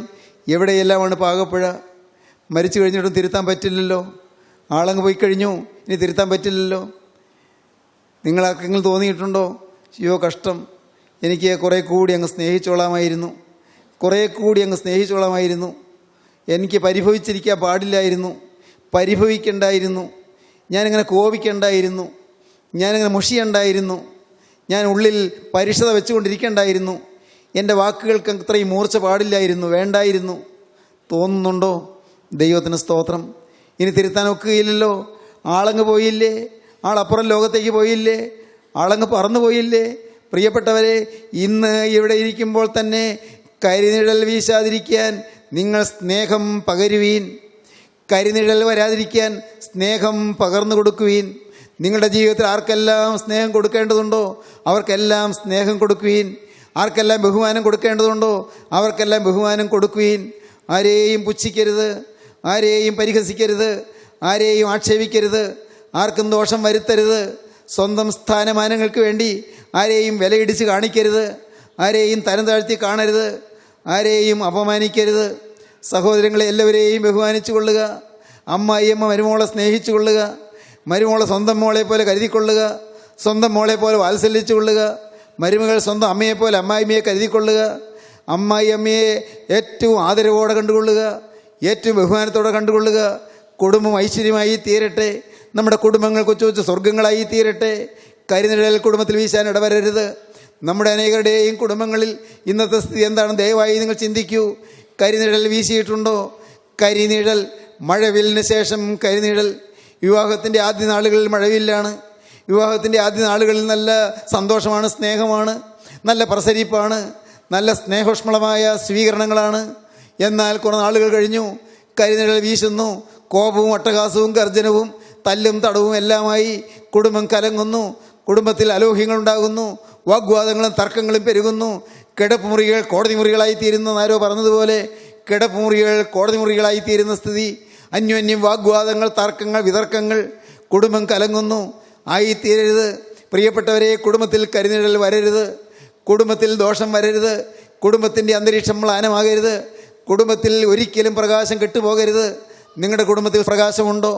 C: എവിടെയെല്ലാമാണ് പാകപ്പുഴ? മരിച്ചു കഴിഞ്ഞിട്ടും തിരുത്താൻ പറ്റില്ലല്ലോ. ആളങ്ങ് പോയി കഴിഞ്ഞു, ഇനി തിരുത്താൻ പറ്റില്ലല്ലോ. നിങ്ങളാർക്കെങ്കിലും തോന്നിയിട്ടുണ്ടോ, അയ്യോ കഷ്ടം, എനിക്ക് കുറേ കൂടി അങ്ങ് സ്നേഹിച്ചോളാമായിരുന്നു, കുറേ കൂടി അങ്ങ് സ്നേഹിച്ചോളാമായിരുന്നു, എനിക്ക് പരിഭവിച്ചിരിക്കാൻ പാടില്ലായിരുന്നു, പരിഭവിക്കണ്ടായിരുന്നു, ഞാനിങ്ങനെ കോപിക്കണ്ടായിരുന്നു, ഞാനിങ്ങനെ മുഷിയണ്ടായിരുന്നു, ഞാൻ ഉള്ളിൽ പരിശുദ്ധ വെച്ചുകൊണ്ടിരിക്കണ്ടായിരുന്നു, എൻ്റെ വാക്കുകൾക്ക് അത്രയും മൂർച്ച പാടില്ലായിരുന്നു, വേണ്ടായിരുന്നു തോന്നുന്നുണ്ടോ? ദൈവത്തിന് സ്തോത്രം. ഇനി തിരുത്താൻ ഒക്കുകയില്ലല്ലോ. ആളങ്ങ് പോയില്ലേ, ആളപ്പുറം ലോകത്തേക്ക് പോയില്ലേ, ആളങ്ങ് പറന്നു പോയില്ലേ? പ്രിയപ്പെട്ടവരെ, ഇന്ന് ഇവിടെ ഇരിക്കുമ്പോൾ തന്നെ കരിനിഴൽ വീശാതിരിക്കാൻ നിങ്ങൾ സ്നേഹം പകരുവീൻ. കരിനിഴൽ വരാതിരിക്കാൻ സ്നേഹം പകർന്നു കൊടുക്കുവീൻ. നിങ്ങളുടെ ജീവിതത്തിൽ ആർക്കെല്ലാം സ്നേഹം കൊടുക്കേണ്ടതുണ്ടോ അവർക്കെല്ലാം സ്നേഹം കൊടുക്കുവീൻ. ആർക്കെല്ലാം ബഹുമാനം കൊടുക്കേണ്ടതുണ്ടോ അവർക്കെല്ലാം ബഹുമാനം കൊടുക്കുവീൻ. ആരെയും പുച്ഛിക്കരുത്, ആരെയും പരിഹസിക്കരുത്, ആരെയും ആക്ഷേപിക്കരുത്, ആർക്കും ദോഷം വരുത്തരുത്. സ്വന്തം സ്ഥാനമാനങ്ങൾക്ക് വേണ്ടി ആരെയും വിലയിടിച്ച് കാണിക്കരുത്, ആരെയും തരം താഴ്ത്തി കാണരുത്, ആരെയും അപമാനിക്കരുത്. സഹോദരങ്ങളെ എല്ലാവരെയും ബഹുമാനിച്ചു കൊള്ളുക. അമ്മായിയമ്മ മരുമോളെ സ്നേഹിച്ചു കൊള്ളുക, മരുമോളെ സ്വന്തം മോളെ പോലെ കരുതിക്കൊള്ളുക, സ്വന്തം മോളെ പോലെ വാത്സല്യിച്ചു കൊള്ളുക. മരുമകൾ സ്വന്തം അമ്മയെപ്പോലെ അമ്മായിമ്മയെ കരുതിക്കൊള്ളുക. അമ്മായി അമ്മയെ ഏറ്റവും ആദരവോടെ കണ്ടുകൊള്ളുക, ഏറ്റവും ബഹുമാനത്തോടെ കണ്ടുകൊള്ളുക. കുടുംബം ഐശ്വര്യമായി തീരട്ടെ. നമ്മുടെ കുടുംബങ്ങൾ കൊച്ചു കൊച്ചു സ്വർഗങ്ങളായി തീരട്ടെ. കരിനിഴൽ കുടുംബത്തിൽ വീശാൻ ഇടവരരുത്. നമ്മുടെ അനേകരുടെയും കുടുംബങ്ങളിൽ ഇന്നത്തെ സ്ഥിതി എന്താണ്? ദയവായി നിങ്ങൾ ചിന്തിക്കൂ. കരിനിഴൽ വീശിയിട്ടുണ്ടോ? കരിനിഴൽ, മഴവില്ലിന് ശേഷം കരിനിഴൽ. വിവാഹത്തിൻ്റെ ആദ്യ നാളുകളിൽ മഴവില്ലാണ്. വിവാഹത്തിൻ്റെ ആദ്യ നാളുകളിൽ നല്ല സന്തോഷമാണ്, സ്നേഹമാണ്, നല്ല പ്രസരിപ്പാണ്, നല്ല സ്നേഹോഷ്മളമായ സ്വീകരണങ്ങളാണ്. എന്നാൽ കുറേ നാളുകൾ കഴിഞ്ഞു കരിനിഴൽ വീശുന്നു. കോപവും അട്ടഹാസവും ഗർജനവും തല്ലും തടവും എല്ലാമായി കുടുംബം കലങ്ങുന്നു. കുടുംബത്തിൽ അലോഹ്യങ്ങളുണ്ടാകുന്നു, വാഗ്വാദങ്ങളും തർക്കങ്ങളും പെരുകുന്നു. കിടപ്പുമുറികൾ കോടതി മുറികളായിത്തീരുന്നു. ആരോ പറഞ്ഞതുപോലെ കിടപ്പുമുറികൾ കോടതി മുറികളായിത്തീരുന്ന സ്ഥിതി. അന്യോന്യം വാഗ്വാദങ്ങൾ, തർക്കങ്ങൾ, വിതർക്കങ്ങൾ. കുടുംബം കലങ്ങുന്നു. ആയിത്തീരരുത്. പ്രിയപ്പെട്ടവരെ, കുടുംബത്തിൽ കരിനിഴൽ വരരുത്, കുടുംബത്തിൽ ദോഷം വരരുത്, കുടുംബത്തിൻ്റെ അന്തരീക്ഷം മ്ലാനമാകരുത്, കുടുംബത്തിൽ ഒരിക്കലും പ്രകാശം കെട്ടുപോകരുത്. നിങ്ങളുടെ കുടുംബത്തിൽ പ്രകാശമുണ്ടോ?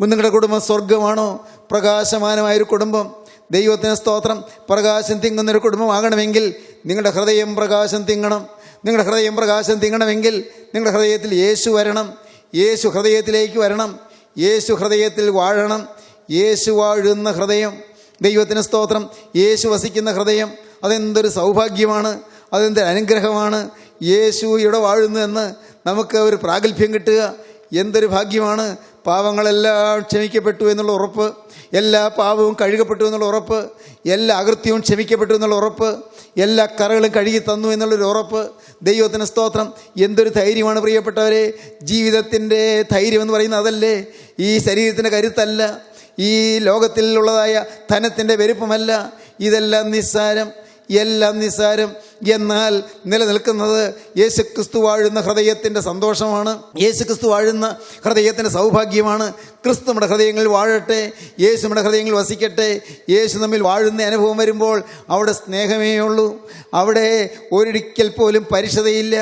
C: നിങ്ങളുടെ കുടുംബം സ്വർഗമാണോ? പ്രകാശമാനമായൊരു കുടുംബം. ദൈവത്തിന് സ്തോത്രം. പ്രകാശം തിങ്ങുന്നൊരു കുടുംബമാകണമെങ്കിൽ നിങ്ങളുടെ ഹൃദയം പ്രകാശം തിങ്ങണം. നിങ്ങളുടെ ഹൃദയം പ്രകാശം തിങ്ങണമെങ്കിൽ നിങ്ങളുടെ ഹൃദയത്തിൽ യേശു വരണം. യേശു ഹൃദയത്തിലേക്ക് വരണം. യേശു ഹൃദയത്തിൽ വാഴണം. യേശു വാഴുന്ന ഹൃദയം. ദൈവത്തിന് സ്തോത്രം. യേശു വസിക്കുന്ന ഹൃദയം, അതെന്തൊരു സൗഭാഗ്യമാണ്, അതെന്തൊരു അനുഗ്രഹമാണ്. യേശു ഇവിടെ വാഴുന്നു എന്ന് നമുക്ക് ഒരു പ്രാഗൽഭ്യം കിട്ടുക എന്തൊരു ഭാഗ്യമാണ്. പാവങ്ങളെല്ലാം ക്ഷമിക്കപ്പെട്ടു എന്നുള്ള ഉറപ്പ്, എല്ലാ പാവവും കഴുകപ്പെട്ടു എന്നുള്ള ഉറപ്പ്, എല്ലാ അകൃത്യവും ക്ഷമിക്കപ്പെട്ടു എന്നുള്ള ഉറപ്പ്, എല്ലാ കറകളും കഴുകി തന്നു എന്നുള്ളൊരു ഉറപ്പ്. ദൈവത്തിന് സ്തോത്രം. എന്തൊരു ധൈര്യമാണ് പ്രിയപ്പെട്ടവരെ. ജീവിതത്തിൻ്റെ ധൈര്യം എന്ന് പറയുന്നത് അതല്ലേ. ഈ ശരീരത്തിൻ്റെ കരുത്തല്ല, ഈ ലോകത്തിലുള്ളതായ ധനത്തിൻ്റെ പെരുപ്പമല്ല. ഇതെല്ലാം നിസ്സാരം, എല്ലാം നിസ്സാരം. എന്നാൽ നിലനിൽക്കുന്നത് യേശുക്രിസ്തു വാഴുന്ന ഹൃദയത്തിൻ്റെ സന്തോഷമാണ്, യേശുക്രിസ്തു വാഴുന്ന ഹൃദയത്തിൻ്റെ സൗഭാഗ്യമാണ്. ക്രിസ്തു നമ്മുടെ ഹൃദയങ്ങളിൽ വാഴട്ടെ, യേശു നമ്മുടെ ഹൃദയങ്ങളിൽ വസിക്കട്ടെ. യേശു നമ്മിൽ വാഴുന്ന അനുഭവം വരുമ്പോൾ അവിടെ സ്നേഹമേ ഉള്ളൂ. അവിടെ ഒരിക്കൽ പോലും പരിശുദ്ധയില്ല,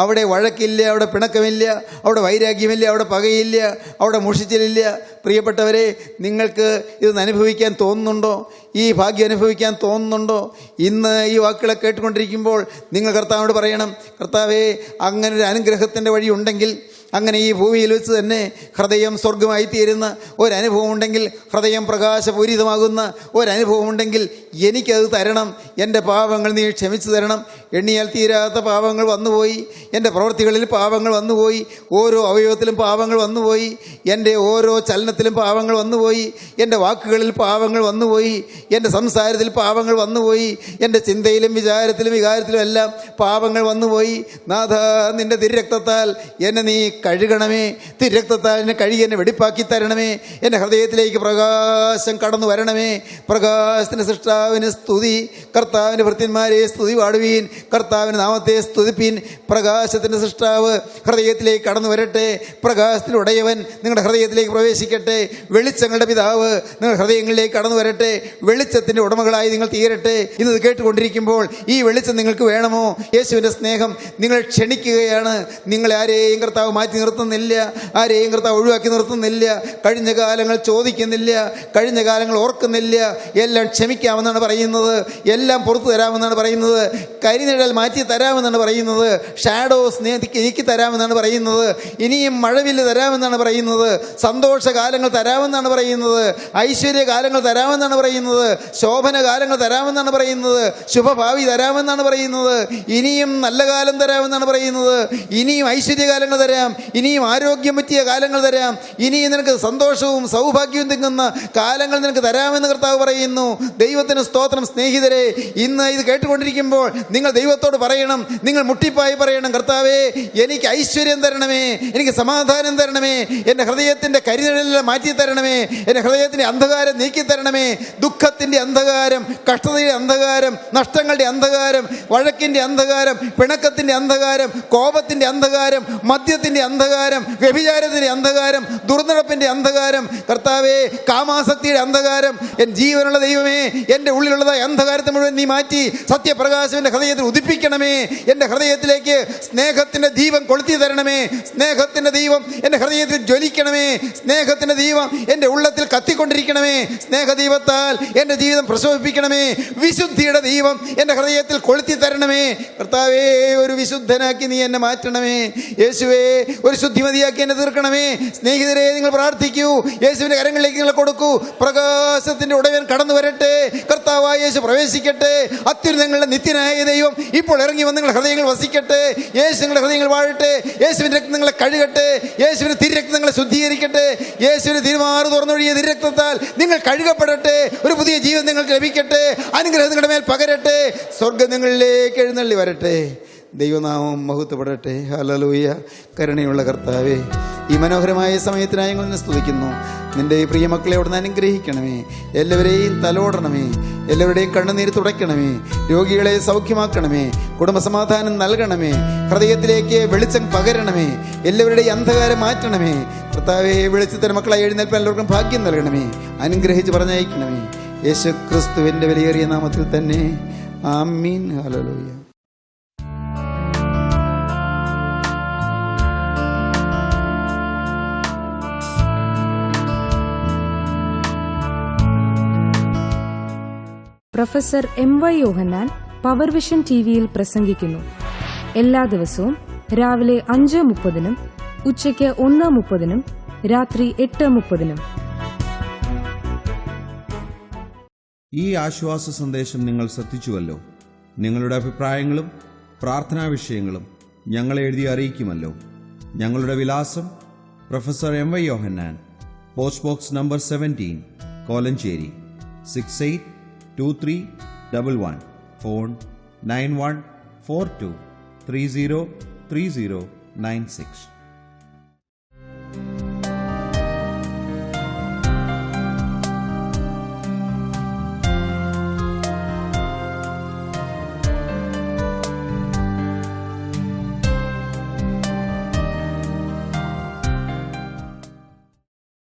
C: അവിടെ വഴക്കില്ല, അവിടെ പിണക്കമില്ല, അവിടെ വൈരാഗ്യമില്ല, അവിടെ പകയില്ല, അവിടെ മുഷിച്ചിലില്ല. പ്രിയപ്പെട്ടവരെ, നിങ്ങൾക്ക് ഇതൊന്ന് അനുഭവിക്കാൻ തോന്നുന്നുണ്ടോ? ഈ ഭാഗ്യം അനുഭവിക്കാൻ തോന്നുന്നുണ്ടോ? ഇന്ന് ഈ വാക്കുകളെ കേട്ടുകൊണ്ടിരിക്കുമ്പോൾ നിങ്ങൾ കർത്താവിനോട് പറയണം, കർത്താവേ, അങ്ങനെ ഒരു അനുഗ്രഹത്തിൻ്റെ വഴി ഉണ്ടെങ്കിൽ, അങ്ങനെ ഈ ഭൂമിയിൽ വെച്ച് തന്നെ ഹൃദയം സ്വർഗമായി തീരുന്ന ഒരനുഭവം ഉണ്ടെങ്കിൽ, ഹൃദയം പ്രകാശപൂരിതമാകുന്ന ഒരനുഭവം ഉണ്ടെങ്കിൽ എനിക്കത് തരണം. എൻ്റെ പാപങ്ങൾ നീ ക്ഷമിച്ചു തരണം. എണ്ണിയാൽ തീരാത്ത പാപങ്ങൾ വന്നുപോയി, എൻ്റെ പ്രവൃത്തികളിൽ പാപങ്ങൾ വന്നുപോയി, ഓരോ അവയവത്തിലും പാപങ്ങൾ വന്നുപോയി, എൻ്റെ ഓരോ ചലനത്തിലും പാപങ്ങൾ വന്നുപോയി, എൻ്റെ വാക്കുകളിൽ പാപങ്ങൾ വന്നുപോയി, എൻ്റെ സംസാരത്തിൽ പാപങ്ങൾ വന്നുപോയി, എൻ്റെ ചിന്തയിലും വിചാരത്തിലും വികാരത്തിലും എല്ലാം പാപങ്ങൾ വന്നുപോയി. നാഥ, നിൻ്റെ തിരുരക്തത്താൽ എന്നെ നീ കഴുകണമേ. തിരക്തത്താൽ എന്നെ കഴുകി എന്നെ വെടിപ്പാക്കി തരണമേ. എൻ്റെ ഹൃദയത്തിലേക്ക് പ്രകാശം കടന്നു വരണമേ. പ്രകാശത്തിൻ്റെ സൃഷ്ടാവിന് സ്തുതി. കർത്താവിൻ്റെ ഭൃത്യന്മാരെ സ്തുതി പാടുവീൻ. കർത്താവിൻ്റെ നാമത്തെ സ്തുതിപ്പീൻ. പ്രകാശത്തിൻ്റെ സൃഷ്ടാവ് ഹൃദയത്തിലേക്ക് കടന്നു വരട്ടെ. പ്രകാശത്തിലുടയവൻ നിങ്ങളുടെ ഹൃദയത്തിലേക്ക് പ്രവേശിക്കട്ടെ. വെളിച്ചങ്ങളുടെ പിതാവ് നിങ്ങളുടെ ഹൃദയങ്ങളിലേക്ക് കടന്നു വരട്ടെ. വെളിച്ചത്തിൻ്റെ ഉടമകളായി നിങ്ങൾ തീരട്ടെ. ഇന്നത് കേട്ടുകൊണ്ടിരിക്കുമ്പോൾ ഈ വെളിച്ചം നിങ്ങൾക്ക് വേണമോ? യേശുവിൻ്റെ സ്നേഹം നിങ്ങൾ ക്ഷണിക്കുകയാണ്. നിങ്ങളെ ആരെയും കർത്താവ് മാറ്റി നിർത്തുന്നില്ല. ആരെയും കർത്താവ് ഒഴിവാക്കി നിർത്തുന്നില്ല. കഴിഞ്ഞ കാലങ്ങൾ ചോദിക്കുന്നില്ല. കഴിഞ്ഞ കാലങ്ങൾ ഓർക്കുന്നില്ല. എല്ലാം ക്ഷമിക്കാമെന്നാണ് പറയുന്നത്. എല്ലാം പുറത്തു തരാമെന്നാണ് പറയുന്നത്. കരിനിഴൽ മാറ്റി തരാമെന്നാണ് പറയുന്നത്. ഷാഡോസ് നീക്കി തരാമെന്നാണ് പറയുന്നത്. ഇനിയും മഴവില്ല് തരാമെന്നാണ് പറയുന്നത്. സന്തോഷകാലങ്ങൾ തരാമെന്നാണ് പറയുന്നത്. ഐശ്വര്യകാലങ്ങൾ തരാമെന്നാണ് പറയുന്നത്. ശോഭന കാലങ്ങൾ തരാമെന്നാണ് പറയുന്നത്. ശുഭഭാവി തരാമെന്നാണ് പറയുന്നത്. ഇനിയും നല്ല കാലം തരാമെന്നാണ് പറയുന്നത്. ഇനിയും ഐശ്വര്യകാലങ്ങൾ തരാം. ഇനിയും ആരോഗ്യം പറ്റിയ കാലങ്ങൾ തരാം. ഇനിയും നിനക്ക് സന്തോഷവും സൗഭാഗ്യവും തിങ്ങുന്ന കാലങ്ങൾ നിനക്ക് തരാമെന്ന് കർത്താവ് പറയുന്നു. ദൈവത്തിന് സ്തോത്രം. സ്നേഹിതരെ, ഇന്ന് ഇത് കേട്ടുകൊണ്ടിരിക്കുമ്പോൾ നിങ്ങൾ ദൈവത്തോട് പറയണം, നിങ്ങൾ മുട്ടിപ്പായി പറയണം, കർത്താവേ എനിക്ക് ഐശ്വര്യം തരണമേ, എനിക്ക് സമാധാനം തരണമേ, എൻ്റെ ഹൃദയത്തിൻ്റെ കരിനിഴലെല്ലാം മാറ്റി തരണമേ, എൻ്റെ ഹൃദയത്തിൻ്റെ അന്ധകാരം നീക്കി തരണമേ. ദുഃഖത്തിൻ്റെ അന്ധകാരം, കഷ്ടതയുടെ അന്ധകാരം, നഷ്ടങ്ങളുടെ അന്ധകാരം, വഴക്കിൻ്റെ അന്ധകാരം, പിണക്കത്തിൻ്റെ അന്ധകാരം, കോപത്തിൻ്റെ അന്ധകാരം, മദ്യത്തിൻ്റെ അന്ധകാരം, വ്യഭിചാരത്തിൻ്റെ അന്ധകാരം, ദുർനടപ്പിൻ്റെ അന്ധകാരം, കർത്താവേ കാമാസക്തിയുടെ അന്ധകാരം, എൻ ജീവനുള്ള ദൈവമേ, എൻ്റെ ഉള്ളിലുള്ളതായ അന്ധകാരത്തെ മുഴുവൻ നീ മാറ്റി സത്യപ്രകാശം എൻ്റെ ഹൃദയത്തിൽ ഉദിപ്പിക്കണമേ. എൻ്റെ ഹൃദയത്തിലേക്ക് സ്നേഹത്തിൻ്റെ ദീപം കൊളുത്തി തരണമേ. സ്നേഹത്തിൻ്റെ ദീപം എൻ്റെ ഹൃദയത്തിൽ ജ്വലിക്കണമേ. സ്നേഹത്തിൻ്റെ ദീപം എൻ്റെ ഉള്ളത്തിൽ കത്തിക്കൊണ്ടിരിക്കണമേ. സ്നേഹദീപത്താൽ എൻ്റെ ജീവിതം പ്രശോഭിപ്പിക്കണമേ. വിശുദ്ധിയുടെ ദീപം എൻ്റെ ഹൃദയത്തിൽ കൊളുത്തി തരണമേ. കർത്താവേ, ഒരു വിശുദ്ധനാക്കി നീ എന്നെ മാറ്റണമേ. യേശുവേ, ഒരു ശുദ്ധിമതിയാക്കി എന്നെ തീർക്കണമേ. സ്നേഹിതരെ, നിങ്ങൾ പ്രാർത്ഥിക്കൂ. യേശുവിൻ്റെ കരങ്ങളിലേക്ക് നിങ്ങൾ കൊടുക്കൂ. പ്രകാശത്തിൻ്റെ ഉടയവൻ കടന്നു വരട്ടെ. കർത്താവായ യേശു പ്രവേശിക്കട്ടെ. അത്യുന്നതങ്ങളുടെ നിത്യനായ ദൈവം ഇപ്പോൾ ഇറങ്ങി വന്ന് നിങ്ങളുടെ ഹൃദയങ്ങൾ വസിക്കട്ടെ. യേശു നിങ്ങളുടെ ഹൃദയങ്ങൾ വാഴട്ടെ. യേശുവിൻ്റെ രക്തം നിങ്ങളെ കഴുകട്ടെ. യേശുവിൻ്റെ തിരുരക്തം നിങ്ങളെ ശുദ്ധീകരിക്കട്ടെ. യേശുവിൻ്റെ തിരുമാറ് തുറന്നൊഴിയ തിരുരക്തത്താൽ നിങ്ങൾ കഴുകപ്പെടട്ടെ. ഒരു പുതിയ ജീവൻ നിങ്ങൾക്ക് ലഭിക്കട്ടെ. അനുഗ്രഹം നിങ്ങളുടെ മേൽ പകരട്ടെ. സ്വർഗ്ഗം നിങ്ങളിലേക്ക് എഴുന്നള്ളി വരട്ടെ. ദൈവനാമം മഹത്വപ്പെടട്ടെ. ഹല്ലേലൂയ. കരുണയുള്ള കർത്താവേ, ഈ മനോഹരമായ സമയത്തിനായി ഞങ്ങൾ നിന്നെ സ്തുതിക്കുന്നു. നിൻ്റെ പ്രിയ മക്കളെ അവിടുന്ന് അനുഗ്രഹിക്കണമേ. എല്ലാവരെയും തലോടണമേ. എല്ലാവരുടെയും കണ്ണുനീര് തുടയ്ക്കണമേ. രോഗികളെ സൗഖ്യമാക്കണമേ. കുടുംബസമാധാനം നൽകണമേ. ഹൃദയത്തിലേക്ക് വെളിച്ചം പകരണമേ. എല്ലാവരുടെയും അന്ധകാരം മാറ്റണമേ. കർത്താവേ, വെളിച്ചത്തിന് മക്കളായി എഴുന്നേൽപ്പാൻ എല്ലാവർക്കും ഭാഗ്യം നൽകണമേ. അനുഗ്രഹിച്ച് പറഞ്ഞയക്കണമേ. യേശു ക്രിസ്തുവിൻ്റെ വിലയേറിയ നാമത്തിൽ തന്നെ. ആമീൻ. ഹല്ലേലൂയ.
D: Professor M.Y. യോഹന്നാൻ പവർ വിഷൻ ടിവിയിൽ പ്രസംഗിക്കുന്നു. എല്ലാ ദിവസവും രാവിലെ 5:30 ഉച്ചയ്ക്ക് 1:30 രാത്രി 8:30.
E: ഈ ആശ്വാസ സന്ദേശം നിങ്ങൾ ശ്രദ്ധിച്ചുവല്ലോ. നിങ്ങളുടെ അഭിപ്രായങ്ങളും പ്രാർത്ഥനാ വിഷയങ്ങളും ഞങ്ങളെ എഴുതി അറിയിക്കുമല്ലോ. ഞങ്ങളുടെ വിലാസം: professor M.Y. Yohannan, post box number 17, Kolenchery 682311. Phone 9142303096.